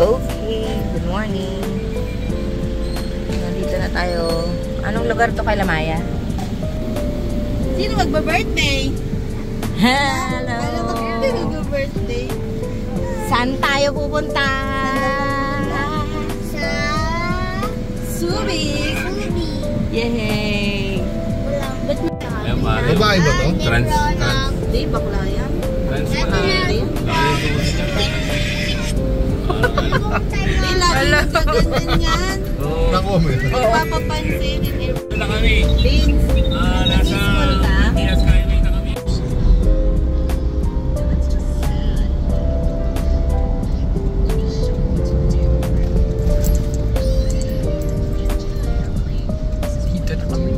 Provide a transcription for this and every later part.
Okay, good morning. Nandito na tayo. Anong lugar to kay Lamaya? Sino magba-birthday? Hello! Sino magba-birthday? Saan tayo pupunta? Sa Subic. Yay! Babae ba to? Trans. Di, bakla yan. Trans. Di, lagi nagkaganyan yan. Nako, may. Papapansin. Wala kami. Vince. Nasa Pinas Skyway na kami. Dito na kami.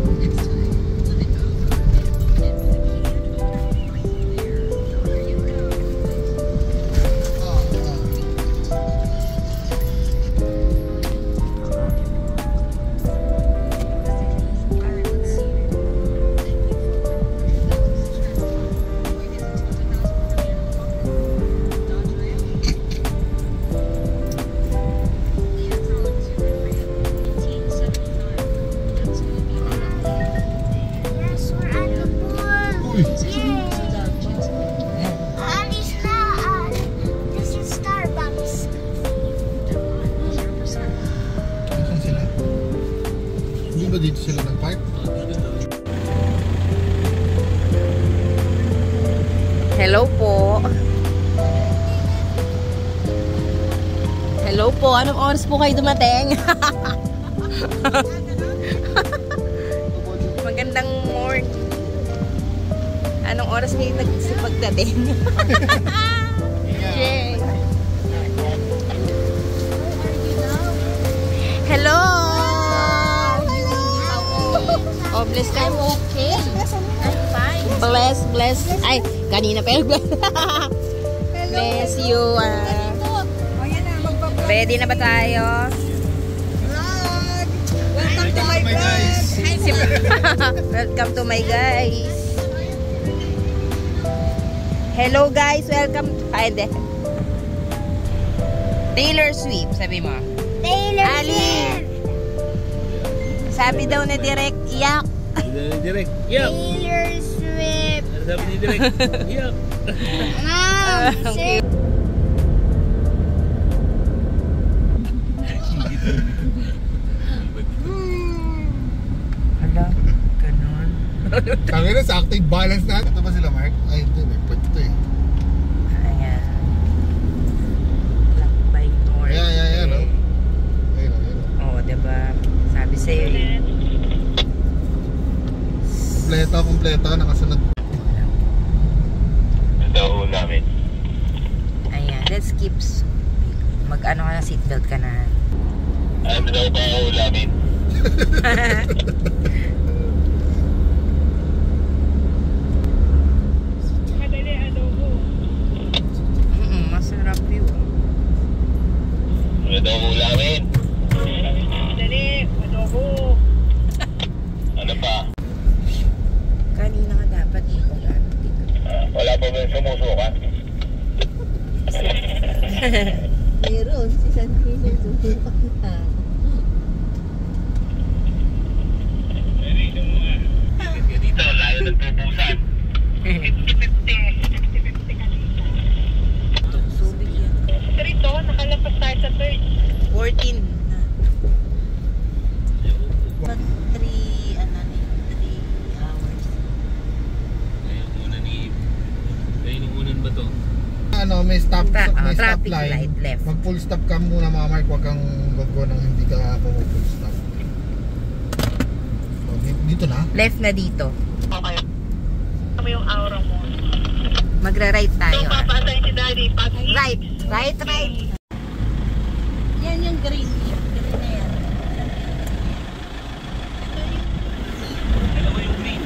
Dito sila nag-park? Hello po. Hello po. Anong oras po kayo dumating? Magandang morning. Anong oras kayo nagsipagdating? Yay. Hello! Oh, bless kayo. Okay. I'm fine. Bless. Ay, kanina pa yun. Bless you. Ready na ba tayo? Vlog! Welcome to my vlog! Welcome to my guys. Hello guys, welcome. Hindi. Taylor Swift, sabi mo. Taylor Ali. Sabi daw na direct, iyak. Direct, iyak. Taylor Swift. Sabi ni direct, iyak. Ma'am, say. Hala, ganun. Tangina sa active balance na. Ito ba sila, Mark? Ay, ito. May pwede ito eh. Ayan. Lakbay North. Ayan, no? Ayun. Oo, diba? Sabi sa'yo eh. Kompleto. Nakasunod. Ito ho namin. Ayan, let's keep mag-ano ka na, seatbelt ka na. Ano daw ba ho namin? Masarap yun. Ano daw ho namin? Dali, adobo. Ano pa? Kanina ka dapat ikulan. Wala pa ba yung sumusukat? Meron, si Santino susukat na. Dito, layo ng tubusan. 50-50 kanina. Subig yan. Trito, nakalapas tayo sa third. 14 na. 3 hours. Kaya yung unan ba to? Ano, may stop traffic line. light left. Mag full stop ka muna, Mama Mark, wag kang gagawin ng hindi ka full stop. So, dito na. Left na dito. Okay. Ano yung aura mo? Magra-right tayo. So, papasay si Daddy. Right. Yan yung green. Green na yan. Dalawa yung green.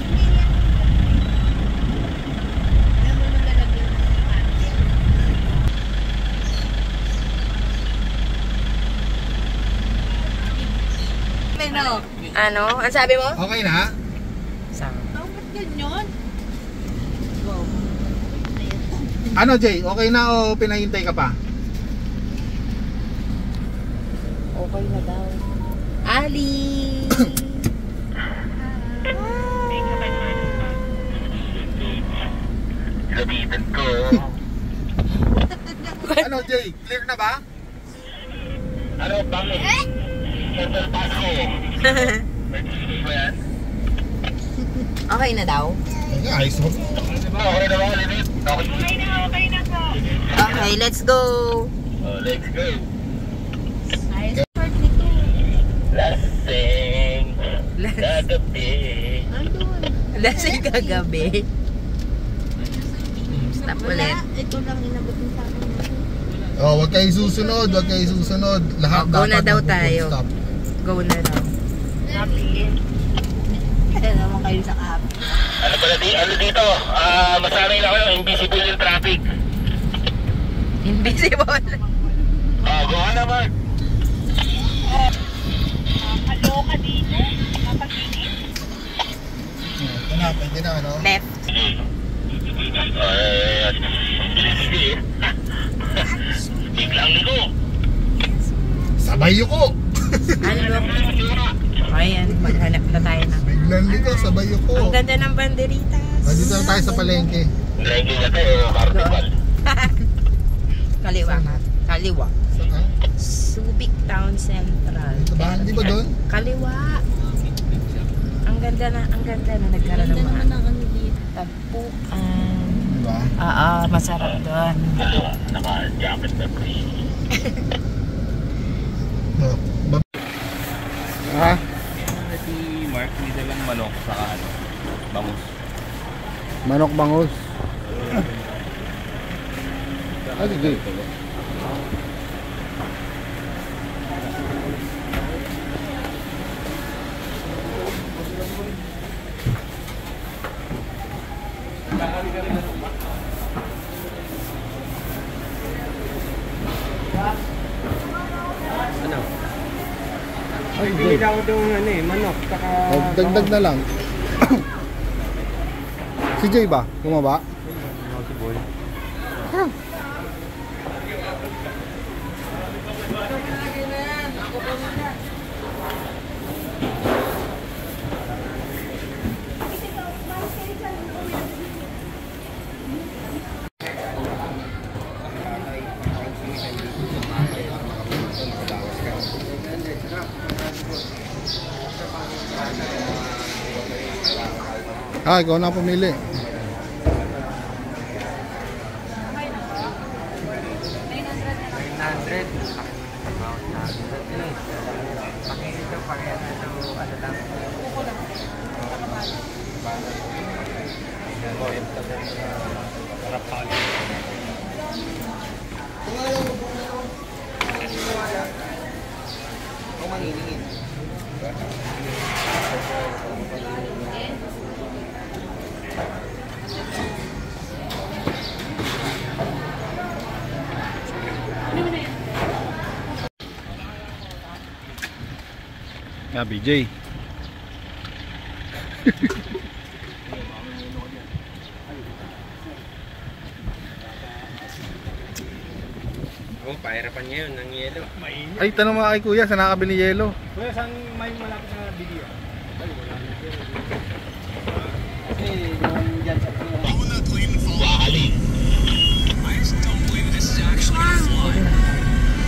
Ano? Ang sabi mo? Okay na? Sama. Ba't ganyan? Ano, Jay? Okay na o pinahintay ka pa? Okay na daw. Ali! Labitan ko. Ano, Jay? Clear na ba? Ano, bakit? Total pass ko. Ba yan? Okay na daw? Okay, ayos mo. Okay na ba? Okay na po. Okay, let's go! Let's go. Ayos part nito. Lasing. Kagabi. Lasing kagabi. Stop ulit. Ito lang inabot mo sa akin. Oh, wag kayo susunod, wag kayo susunod. Lahat Go na dapat daw mag-full tayo. stop. Go na daw. Napigil. Kaya naman kayo sa app. Ano pala dito? Masanay na ako yung invisible yung traffic. Invisible. Gawa naman. Kaloka dito. Mapagigil. Ito na, pwede na, no? Left. Sige. Biglang nito. Sabay ko! Ano? Ayan, maghanap na tayo na. Biglang liko, sabay ko. Ang ganda ng banderitas. Nandito na tayo sa palengke. Lagi na tayo, carnival. Kaliwa ka. Kaliwa. Saan? Subic Town Central. Dito ba? Hindi ba doon? Kaliwa. Ang ganda na nagkaroon ng mga ano dito. tagpuan. Diba? Masarap doon. Naka-jacket na pre. No. Ha? Si Mark, hindi lang manok sa bangus. Manok bangus. Ah, sige. Ano? Ay, Pinili ako doon manok, saka... dagdag na lang. Si Jay ba? Bumaba? Si Boy. Ikaw na pumili. BJ. Pahirapan niya yun ng yelo. Ay, tanong mga kay kuya, saan nakabili yelo? Kuya, saan may malapit na video? Ay, wala na yelo. Kasi yung dyan sa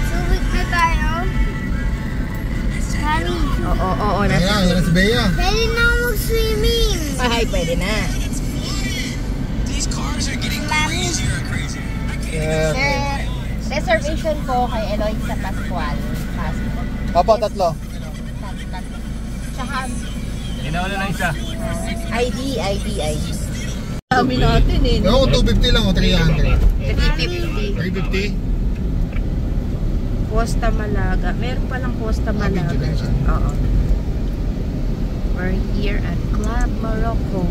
Subik na tayo. Mami, Oo. Ayan, yan si Bea. pwede na ako mag-swimming. Ay, pwede na. Mami, Yeah. Reservation po kay Eloy sa Pascual. Opo, tatlo. Tsaka Inauna na isa. ID. Dami natin eh. Oo, 250 lang o 300. 350. 350? Costa Malaga. Meron palang Costa Malaga. Video lang siya. Oo. We're here at Club Morocco.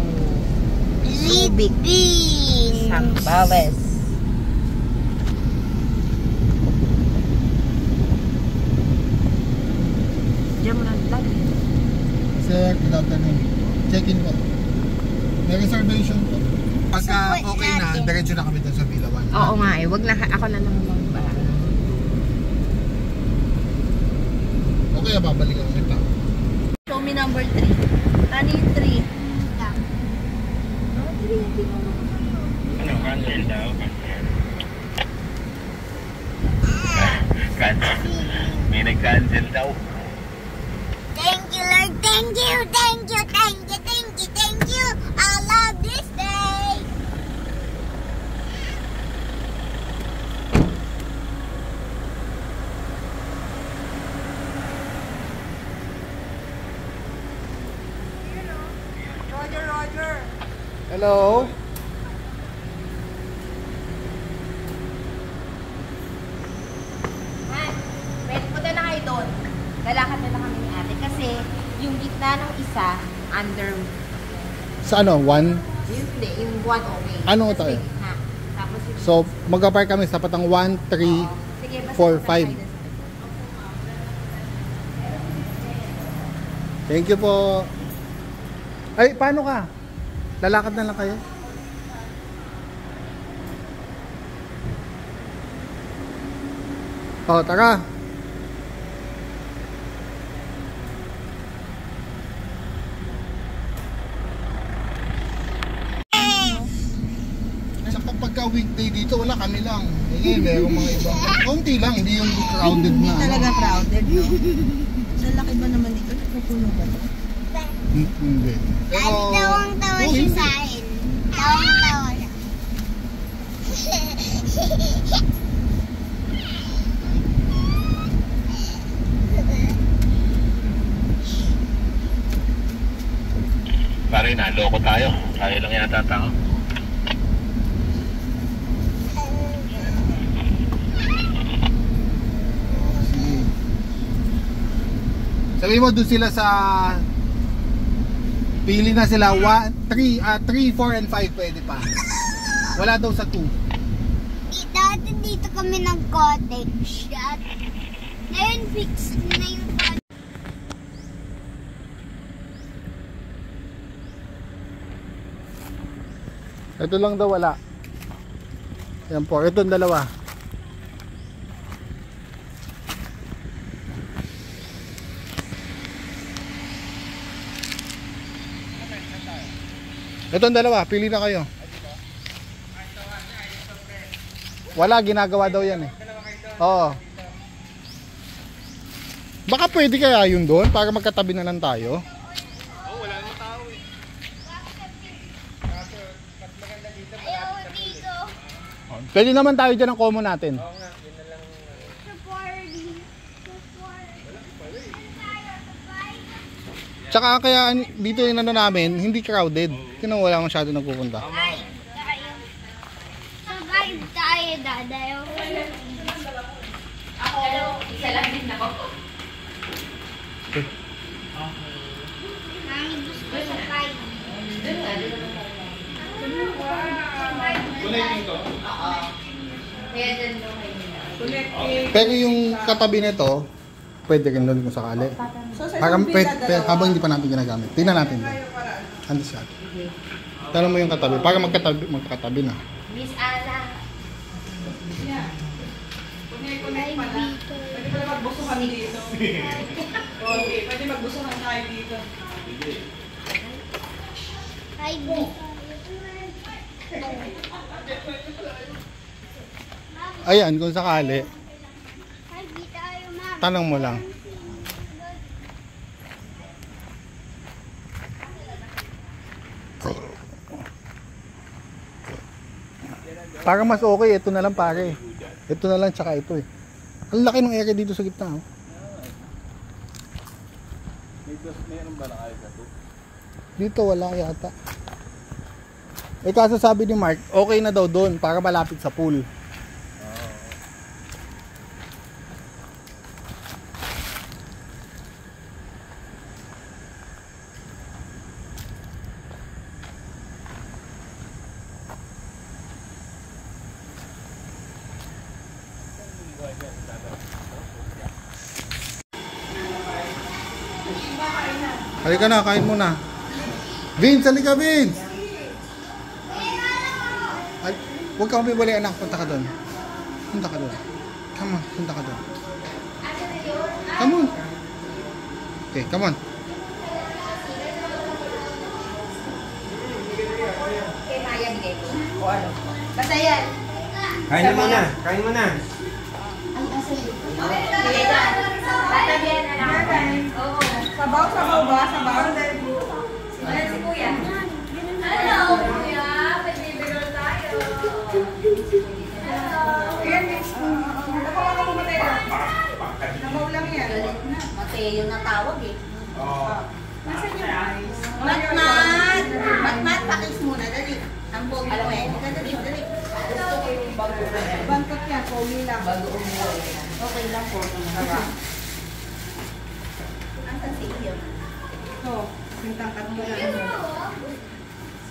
Subic. Sambales. Diyan mo lang lagi. Sir, good afternoon. Check-in po. May reservation po. Pagka okay na, diretso na kami dun sa Villa 1. Oo nga eh. Wag na ako na lang magba. mamaya babalikan kita. Show me number 3. Ano yung 3? Ano, cancel daw? Cancel. May nag-cancel daw. Thank you, Lord. Thank you, thank you, thank you, thank you, thank you. I love this day. Hello? Pwede punta na kayo doon. Lalakad na lang kami ni ate kasi yung gitna ng isa, under. Sa ano? 1? Hindi, yung 1 okay. Ano Tapos tayo? may gitna. Tapos yung... So, mag-park kami sa patang 1, 3, Sige, basta 4, punta na 5. kayo doon. Thank you po. Ay, paano ka? Lalakad na lang kayo? Oh, tara. Saka pagka weekday dito, wala kami lang. Eh, meron mga ibang. Konti lang, hindi yung crowded na. Talaga crowded, no? Sa laki ba naman ito? Napupuno ba ito? Hindi. Pero, Ay, tawang-tawa siya sa akin. Tawang-tawa siya. Pare, naloko tayo. Tayo lang yata tao. sabi mo doon sila sa pili na sila 3, 4 and 5 pwede pa. Wala daw sa 2. Dati dito kami nag-cottage. Ngayon fix na yung cottage. Ito lang daw wala. Yan po, itong dalawa. Itong dalawa, pili na kayo. Wala, ginagawa daw yan eh. Oo. Baka pwede kaya yun doon para magkatabi na lang tayo. Ayaw dito. Pwede naman tayo dyan ang common natin. Sa party. Tsaka kaya dito yung ano namin, hindi crowded. Kaya wala masyado nagpupunta. Ay, tayo. Survive tayo, dadayo. Ako, isa lang din ako. Mami, gusto sa five. Doon nga, doon naman tayo. Kaya dyan daw kayo nila. Pero yung katabi nito, pwede rin doon kung sakali. Habang hindi pa natin ginagamit. Tingnan natin doon. Ano siya? Tanong mo yung katabi. Para magkakatabi na. Miss Ana. Pwede pala magbusuhan dito. Okay, pwede magbusuhan tayo dito. Hi, boy. Ayan, kung sakali, Hi, di tayo, ma'am. tanong mo lang. Para mas okay, ito na lang pare. Ito na lang tsaka ito eh. Ang laki ng area dito sa gitna. Oh. Mayroon ba na kayo sa Dito wala yata. Eh kaso sabi ni Mark, okay na daw doon para malapit sa pool. Halika na, kain muna. Vince, halika Vince! Ay, huwag ka umibali anak, punta ka doon. Punta ka doon. Come on, punta ka doon. Come on. Okay, come on. Kay Maya bigay ko. O ano? Basta yan. Kain na muna. Kain muna. Sige yan. Tatabihan na lang. Oo. Sabaw ba? Sabaw? Wala si Kuya. Hello, Kuya. Pagbibigol tayo. Ayan, next. Napawa mo Mateo. Nabaw lang yan. Mateo na tawag eh. Nasaan yung eyes? Matmat, pakis muna. Dali. Ang pogi mo eh. Dali. Gusto ko yung bago na yan. Bantot yan, pogi lang. Bago umuwi. Okay lang po. Asan si Iyo? Ito, yung tangkat mo lang.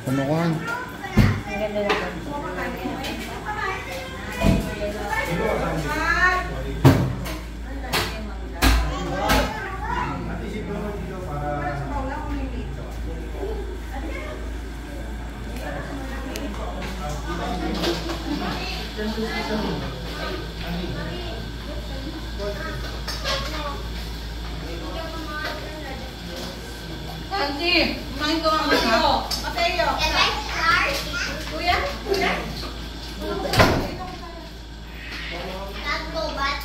Pamakuhan. Ang ganda na ba? Auntie, kumain ko ang Mateo. Mateo. Kuya? Nagbobat.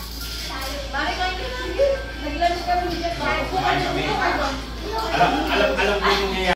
Mari kain ka lang. Naglansi kami dyan. Alam ko yung nangyayari.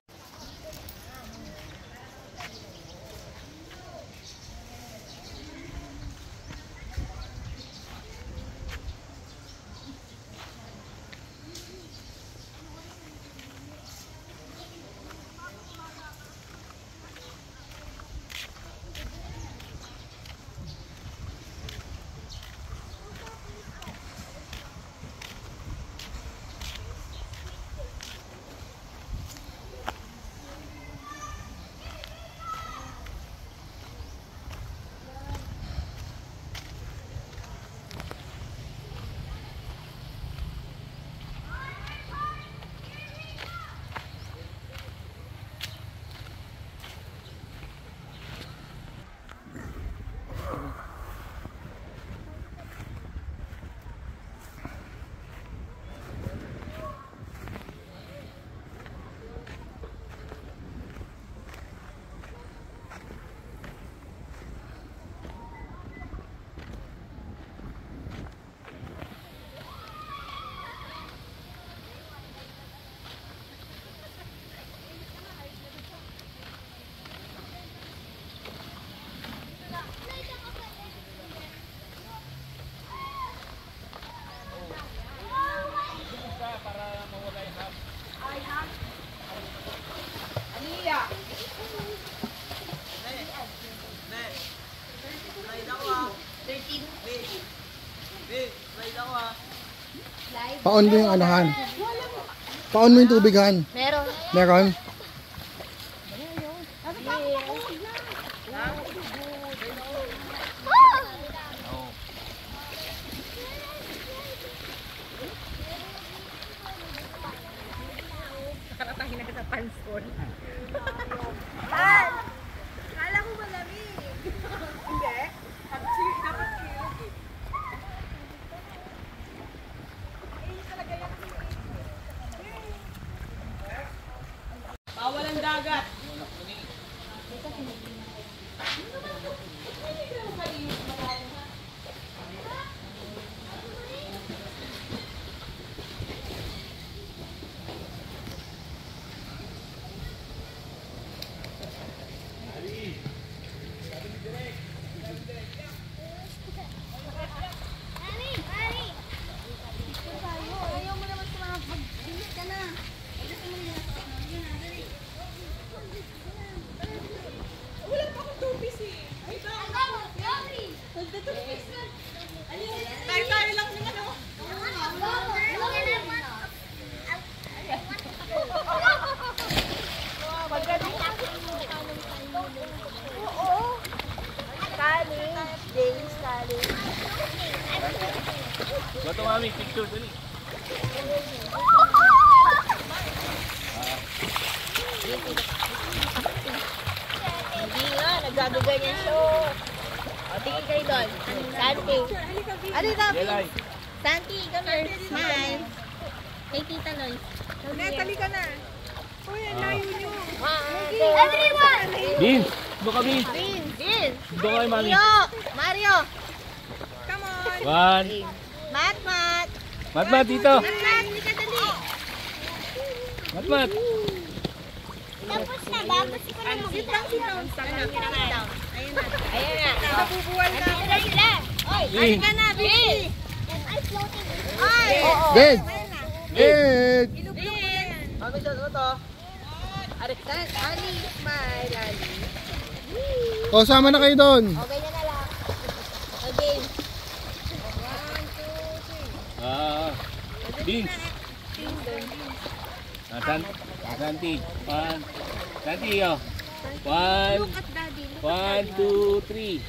Paon mo yung anahan. Paon mo yung tubigan. Meron. Meron? Nakatahin na sa pansol. Kala ko malamig. Hindi. Dapat kilog eh. Bawal ang dagat. Ayaw mo naman sumabag. Bilis ka na. Wala pa akong tupis eh. Ay, ba? Tupis. Tayo lang naman ako. Bato mami, picture dali. Hindi nga, nagdadugay niya siya. O, tingin kayo doon. Santi. Ano na? Jelay. Santi, come here. Smile. Kay Tita Loy. Tali ka na. Uy, ang layo nyo. Everyone! Bin! Doon ka, Bin! Bin! Doon ka, Mami. Mario! Come on. One. Mat! Mat, dito. Hindi ka dali. Mat. Tapos na, babas ko na Sit down, sit down. Ayan na. Nabubuwal na. Dito na sila. Bin! Ka na, Bin! Am I floating? Ay! Ben! Ben! Mami, siya to. Arisan, Ali, smile, Ali. O, sama na kayo doon. Okay na lang. Okay. Bin! Santi. Santi, oh. 1, 2, 3.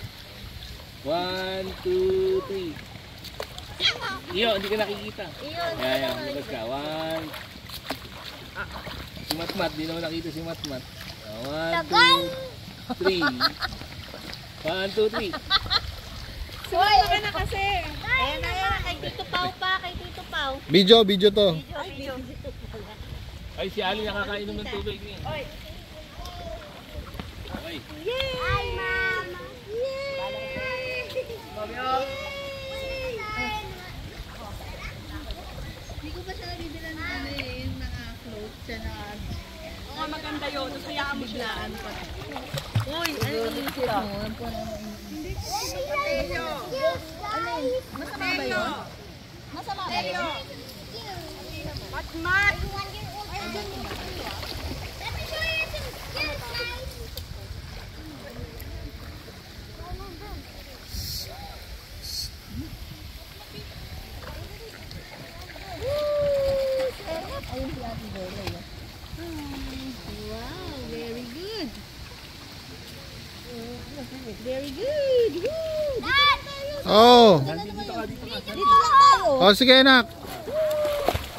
1, 2, 3. Iyo, hindi ka nakikita. Yan, labas ka. 1. Si Matmat, di naman nakita si Matmat. 1, 2, 3. 1, 2, 3. Sumama ka na kasi. Ayan na, kay Tito Pau pa, kay Tito Pau. Video to. Ay, si Ali nakakainom ng tubig niya. Okay. Hi, Mama. Hindi ko pa siya nabibilan ng ano eh, yung naka-float siya na Maganda yun. Tapos hayaan mo siya. uy, ano yung isip mo? Masama ba yun? Masama ba yun? Matmat. Let me show you some skills, guys. Ayun si Ate Bolo. Wow, very good. Very good. Woo! Dad! Oh. Dito lang tayo. O, sige anak.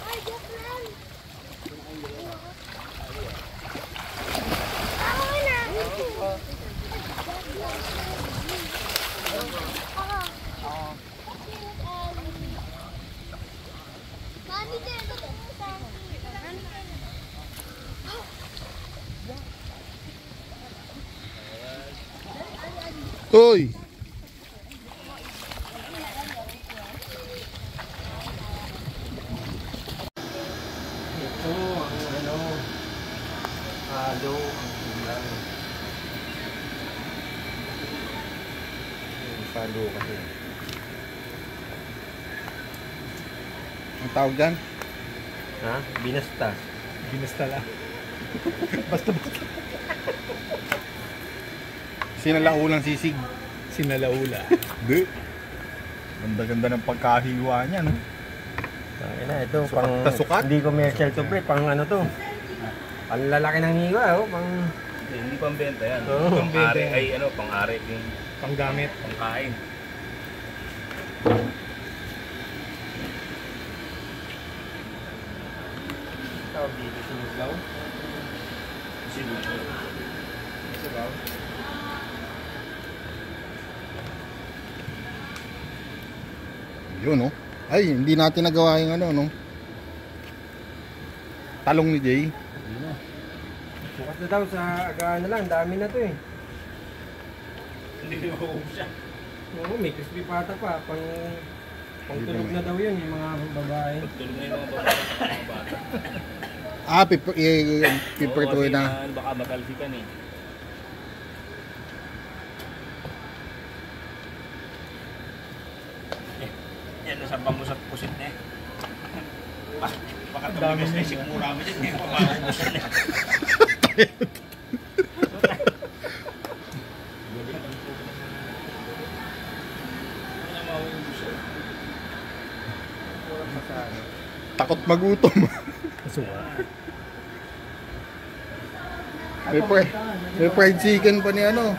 Ay, joke lang. Mami, dito to. Uy. Ito, ang halo, ang ulam. Halo kasi. Ang tawag dyan? Ha? Binasta. Binasta lang. Basta. Sinalaulang sisig. Sinalaula. Di. Ganda-ganda ng pagkahiwa niya, no? Na, ito, Sukat pang, na sukat. hindi commercial to pre, pang ano to. Ang lalaki ng hiwa, oh, pang... Hindi pang benta yan. Oo. Pang ari ay ano, pang ari yung Panggamit. pangkain. Tawag dito, sinuglaw. Sinuglaw. Sinuglaw. Yun, no? Ay, hindi natin nagawa yung ano, no? Talong ni Jay. Bukas na daw sa agaan na lang, dami na to eh. Hindi ko maubos siya. Oo, may crispy pata pa, pang tulog na daw yun, yung mga babae. Pagtulog na yung mga bata. Ah, piprituin na. Baka matalsikan eh. Yan, nasa pangusap pusit na eh. Baka tumigas na yung sigmura mo dyan. Hindi ko maubusan eh. Takot magutom. May fried chicken pa ni ano.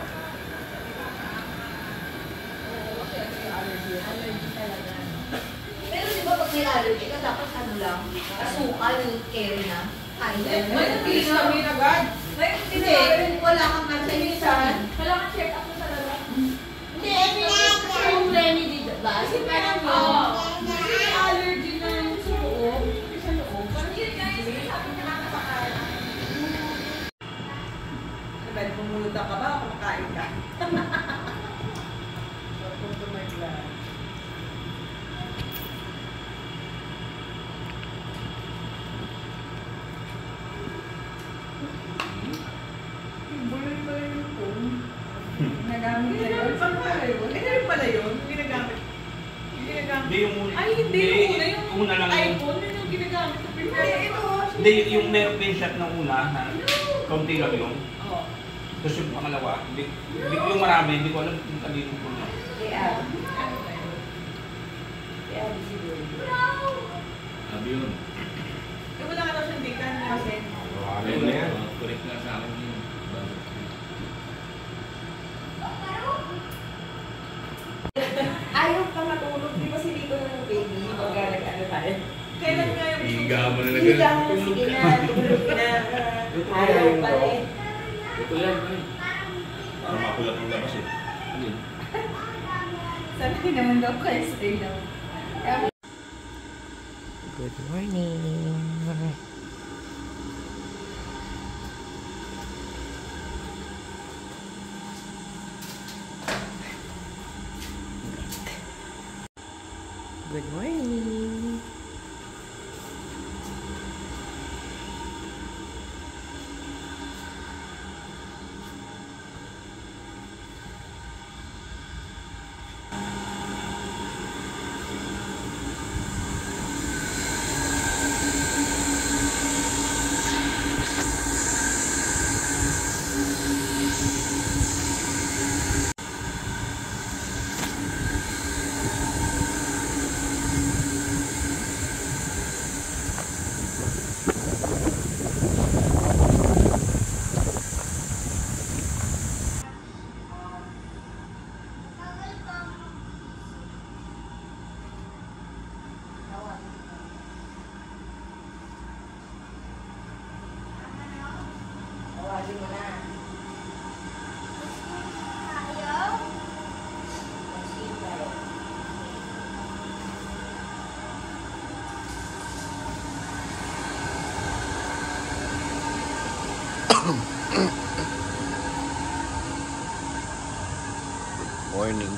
Pero di ba pag may allergy ka, dapat ano lang, asukal, carry na. Kain na. Nag-kiss kami agad. Hindi, wala kang kansan. Wala kang check up sa lala. Hindi, yung Lenny dito ba? Kasi parang Kasi allergy na yung sa loob. Sa loob. Pumunta ka ba o kumakain ka? Pupunta mag-vlog. Ginagamit na yun? Saan pala yun? Ganyan pala yun? Ginagamit? Hindi yung una. Ay, hindi yung una. Yung una lang yung... iPhone, yun yung ginagamit. Hindi, ito. Hindi, yung meron screenshot ng una na kaunti lang yung. Oo. Tapos yung pangalawa, hindi yung marami, hindi ko alam kung kanino ko na. Kaya, siguro. Sabi yun. Wala ka daw siyang data na kasi. Ayun na yan. Correct nga sa akin yun. Ayaw pa matulog. Di ba si Rico na ng baby? Magalag ano tayo? Kailan nga yung Higa mo na Higa mo, sige na. Tulog ka na. Ayaw pa rin. Ito yan, ay. Parang makulat ang labas eh. Ano yun? Sabi naman daw kayo stay daw. Good morning. Good morning. Tawagin mo na.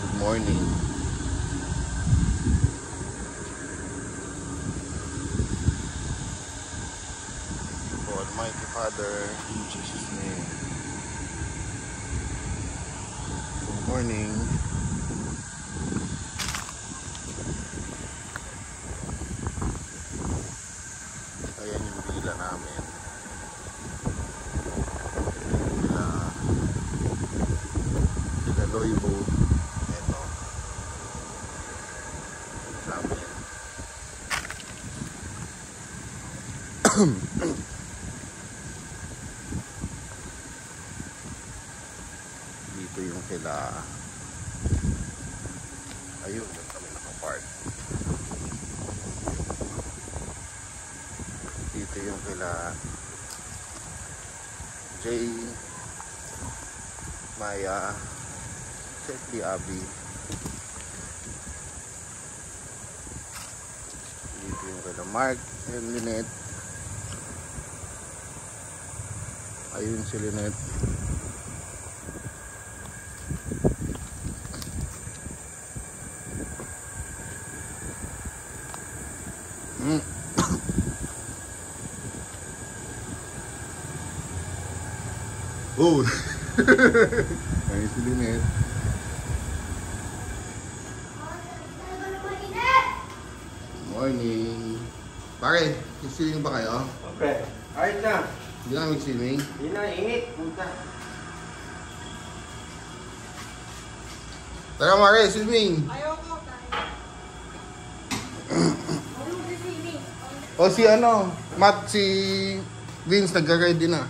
Good morning. For Almighty Father, in Jesus' name. Good morning. Ayan yung villa namin. Villa Loibo. Ito. Sa amin. Dito yung kila. Ayun, doon kami nakapark. Dito yung kila Jay, Maya, Sefli, Abby. Dito yung kila Mark and Lynette. Ayun si Lynette. Oh! Ayun si Lynette. Morning. Pare, swimming ba kayo? Okay. Ayos na. Hindi na mag-swimming. Hindi na, init. Punta. Tara Mare, swimming! Ayoko tayo. O si ano, Matt, si Vince nagka-ride din na.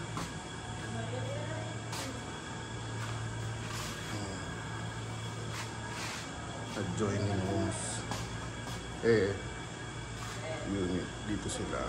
Adjoining rooms. Unit. Dito sila.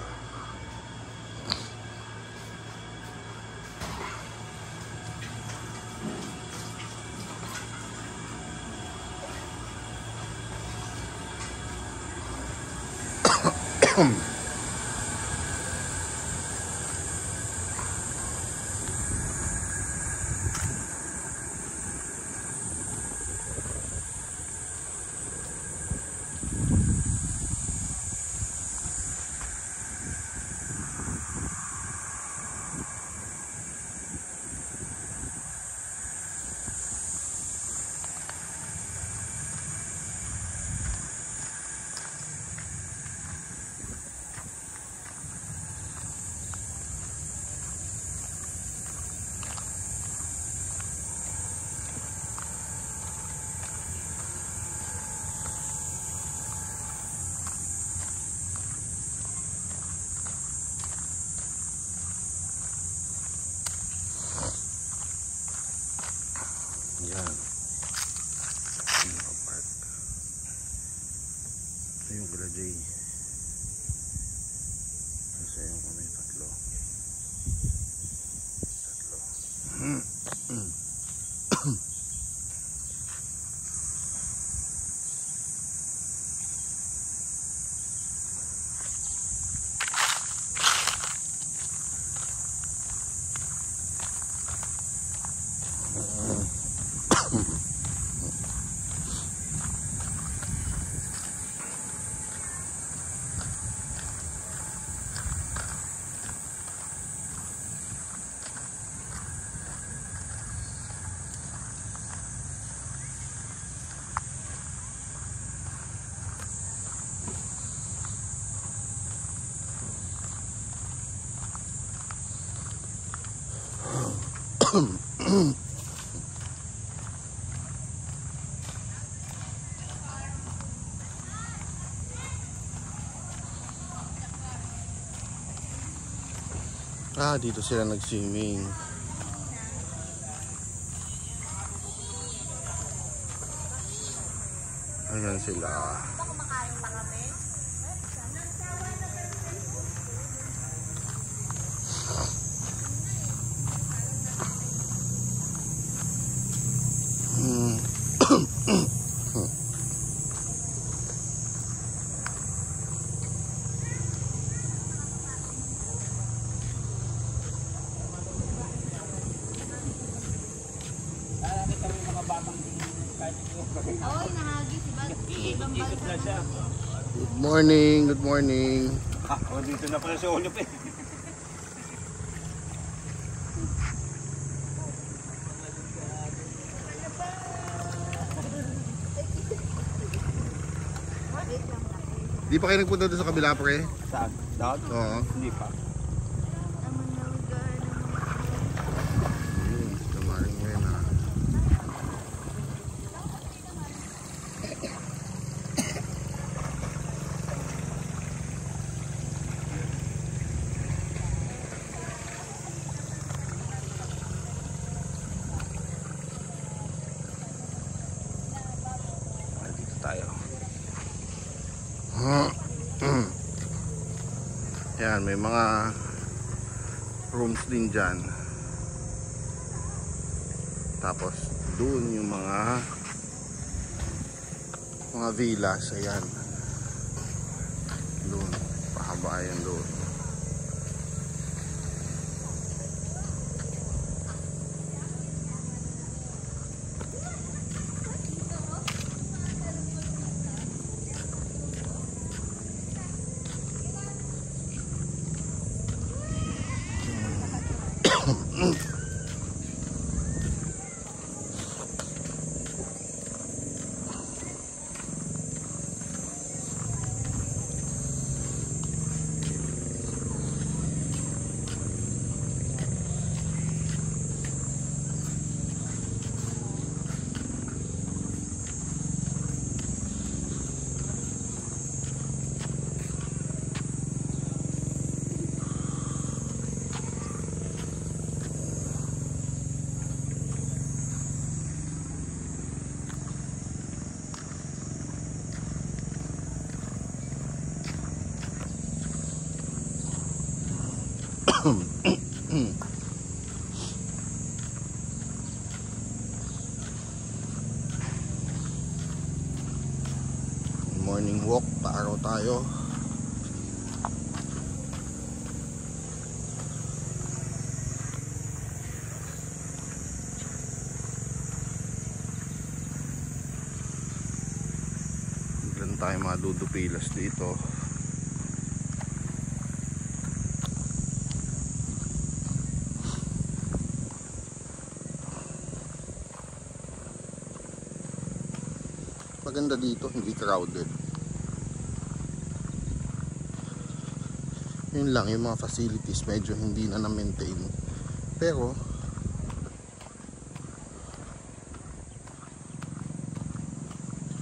Ah, dito sila nag-swimming. Ayan sila. Good morning, good morning. Dito na pala si Onyop eh. Di pa kayo nagpunta doon sa kabila, pre? Saan? Down? Oo. Hindi pa. Kamarin mo yun, ha? Dito tayo. Yan, may mga rooms din dyan. Tapos doon yung mga villas. Ayan, doon, pahaba yan doon. Morning walk, paaraw tayo. Biglan tayo madudupilas dito. Maganda dito, hindi crowded. Yun lang, yung mga facilities medyo hindi na na-maintain. Pero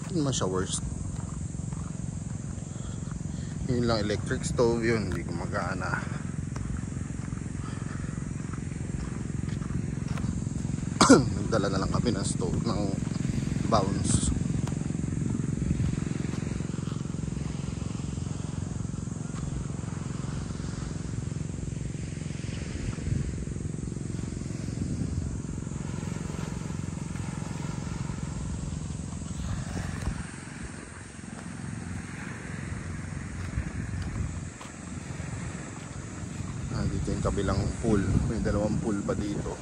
hindi naman siya worst. Yun lang, electric stove yun, hindi gumagana. Nagdala na lang kami ng stove ng bounce. Dito yung kabilang pool, may dalawang pool pa dito.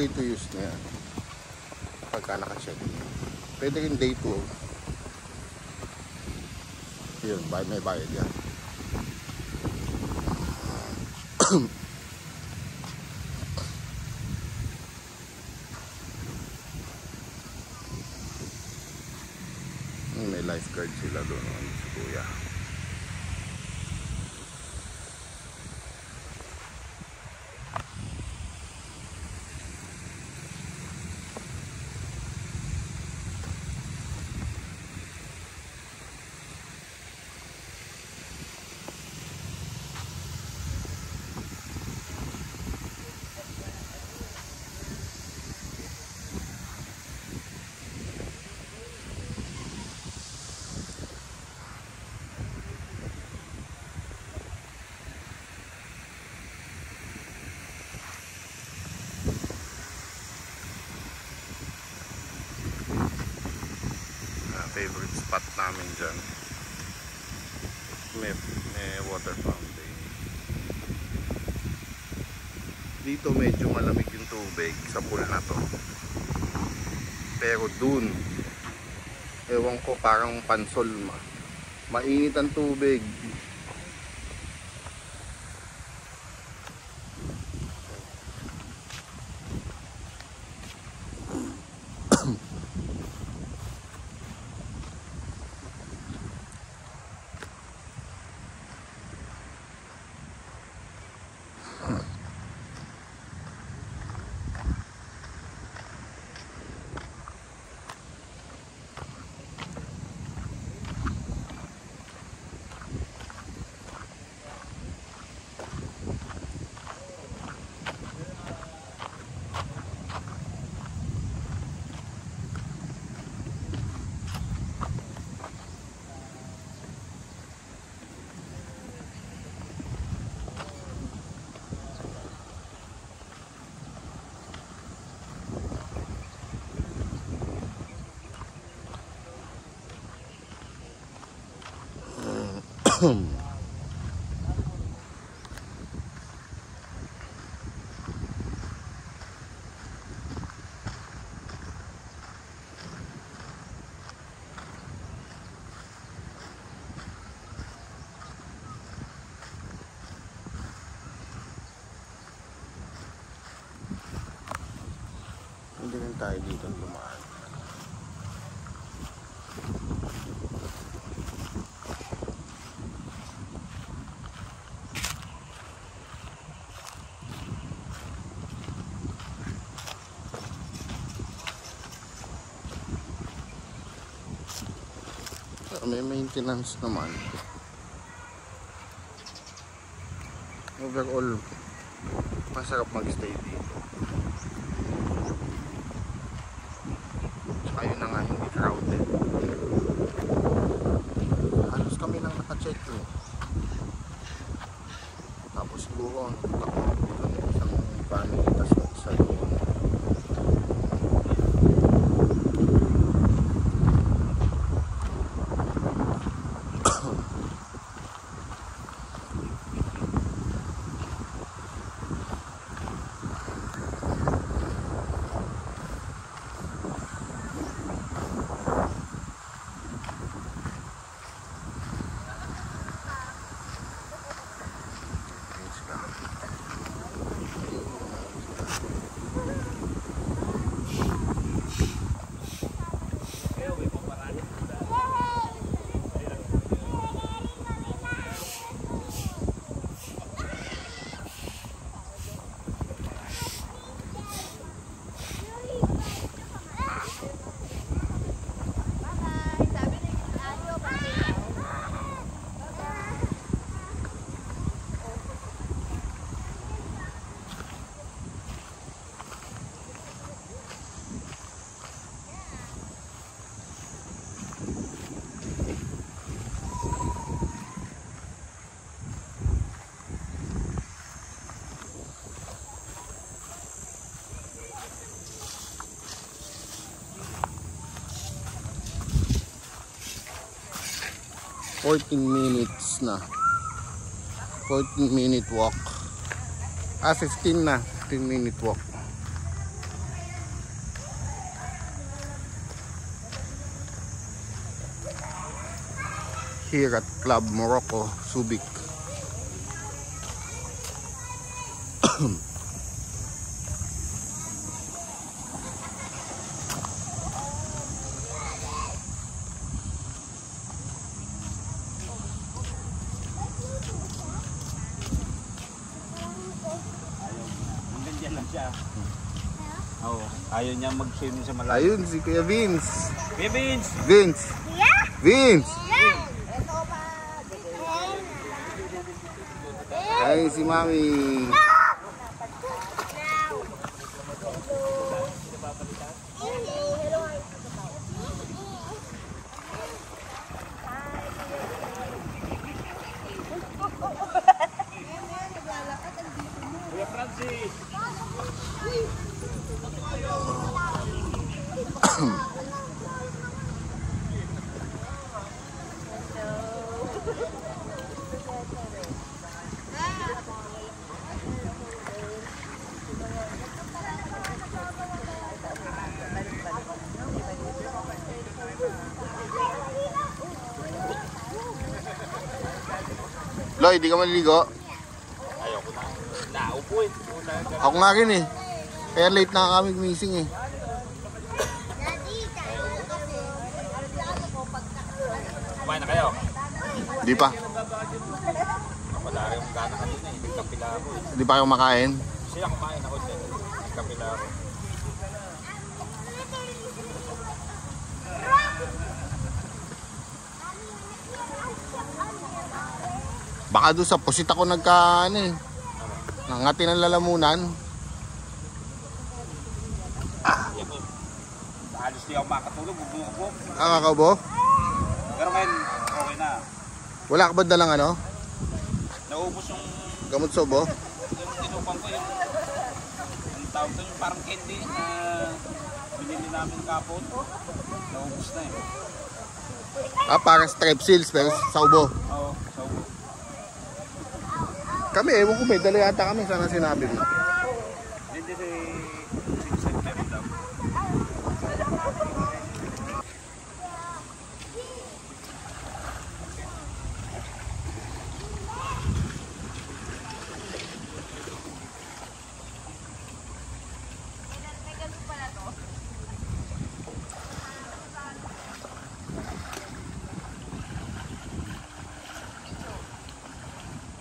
free to use na yan. Pagka naka-check. Pwede rin day 2. Yun, may bayad yan. May lifeguard sila doon, si Kuya. Favorite spot namin dyan. May water fountain. Dito medyo malamig yung tubig sa pool na to. Pero dun, ewan ko, parang pansol. Mainit ang tubig. Hindi rin tayo dito dumaan. May maintenance naman. Overall, masarap mag-stay dito. Ayun na nga, hindi crowded. Halos kami lang naka-check in. Tapos siguro isang family, tapos isa doon. $14 minutes na. 14-minute walk. 15 na. 15-minute walk. here at Club Morocco, Subic. Hanggang lang siya. Oo. Ayaw niya mag-swimming sa malalim. Ayun, si Kuya Vince. Kuya Vince! Vince! Vince! Ay, si Mami. Kuya Francis! Loy, di ka maliligo? Ayoko na. Naupo eh. Ako nga rin eh. Kaya late na kami gumising eh. Kumain na kayo? Di pa. Wala rin yung gana kanina eh. Nagkapila ako eh. Di pa kayo makain? Siya kumain ako siya. Nagkapila ako. Baka doon sa pusit ako nagka ano eh. Nangati ng lalamunan. Halos di ako makatulog. Bubungabog. Kakabo? Pero ngayon, okay na. Wala ka ba dalang ano? Naubos yung Gamot sobo? tinupang ko yung tawag doon yung parang candy na binili namin kapon. Naubos na eh. Ah, parang strepsils pero sa ubo. Oo, so Kami, ewan ko ba, dala yata kami, sana sinabi mo. hindi si 6 meron daw.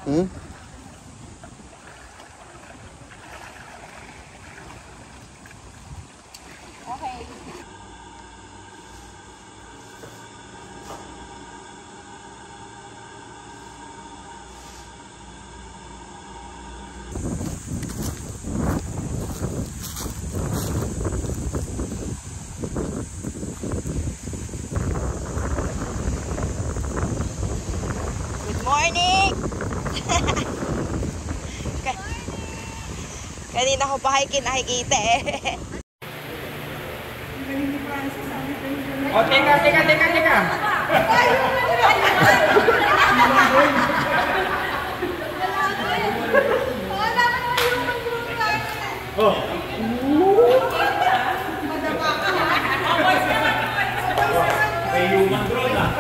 Hmm? Good morning! Kanina ko pa nakikita eh. Oh, teka! May human drone ah.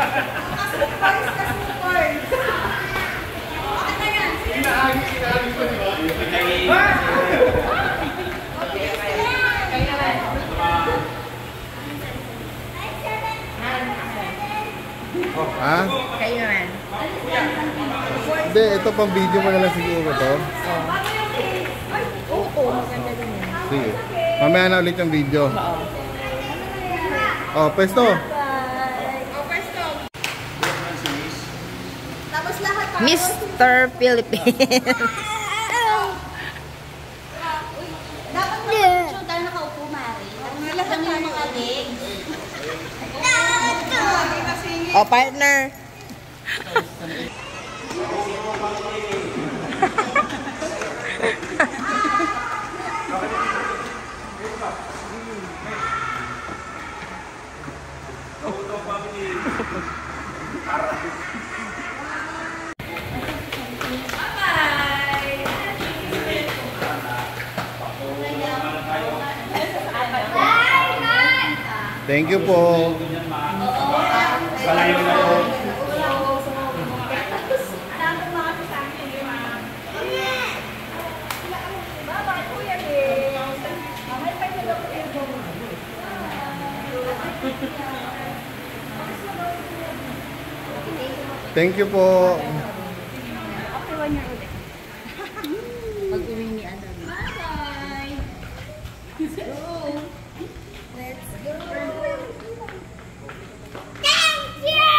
Ha? Kayo naman. Hindi, ito pang video mo na lang siguro to. Oo, maganda din yun. Sige. Mamaya na ulit yung video. Oh, pwesto. Mr. Philippines. Dapat mag-show tayo nakaupo, Mari. Nalasan mo yung mga legs. O, partner. Thank you po. Palayo na po. Thank you po. Pag-uwi ni Adam. Bye. Let's go. Let's go. Thank you.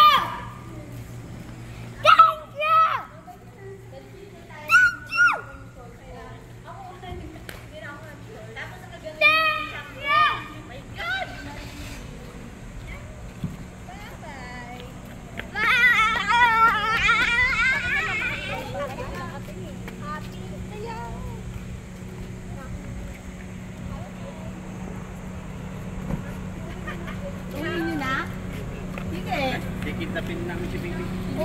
Thank you. Thank you. Kikidnapin namin si baby. Ito,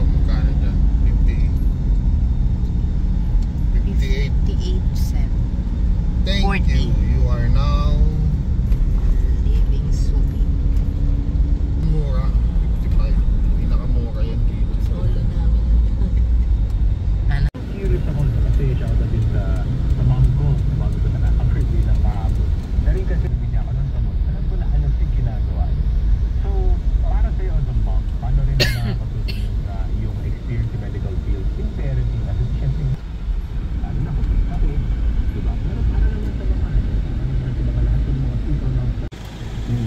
magkano dyan? 58. 58.7. Thank 40. you. You are now Living Suki. mura. 55. Pinakamura yan dito. Solo namin. Curious ako kasi siya ako din sa mom ko. Bago ko nakaka-bird bilang kahapon. Dahil kasi niya ako ng tamot. Alam ko na alam yung ginagawa niya. So, para sa'yo as a mom, paano rin na nakakatusin yung experience sa medical field, yung parenting, kasi siyempre, lalo na kung ako, diba? Pero para naman sa mga sila lahat yung mga people na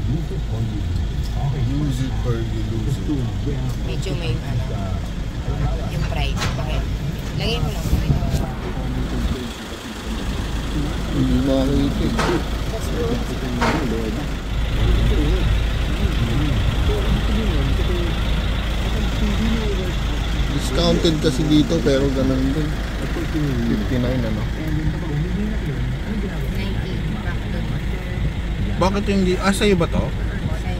use it or use it. Okay. Use it or you lose it. Medyo may yung price. Bakit? Lagay mo lang. Hindi makakita. Discounted kasi dito pero ganun din. 59 ano. 90. Back doon. Bakit hindi? Ah, sa'yo ba to? Sa'yo.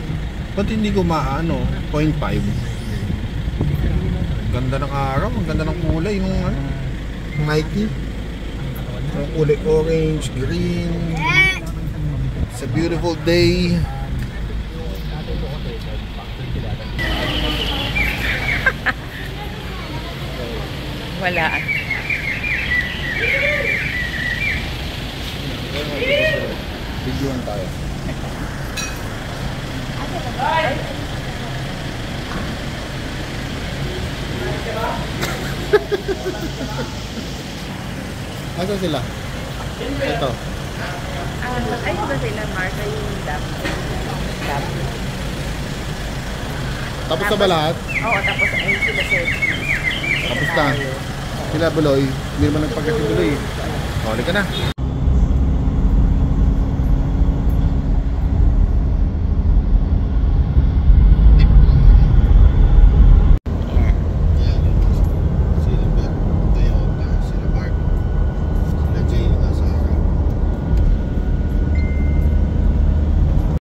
Ba't hindi ko maano? 0.5. Ganda ng araw, ang ganda ng kulay nung ano, Nike. Ang kulay orange, green. It's a beautiful day. Wala. Videoan tayo. Asa sila? Ito. Ay, ba sila, Martha, yung dap? Tapos na ba lahat? Oo, tapos ayun sila sir. Tapos na. Sila Buloy. Hindi naman nagpagkasi Buloy. Huli ka na.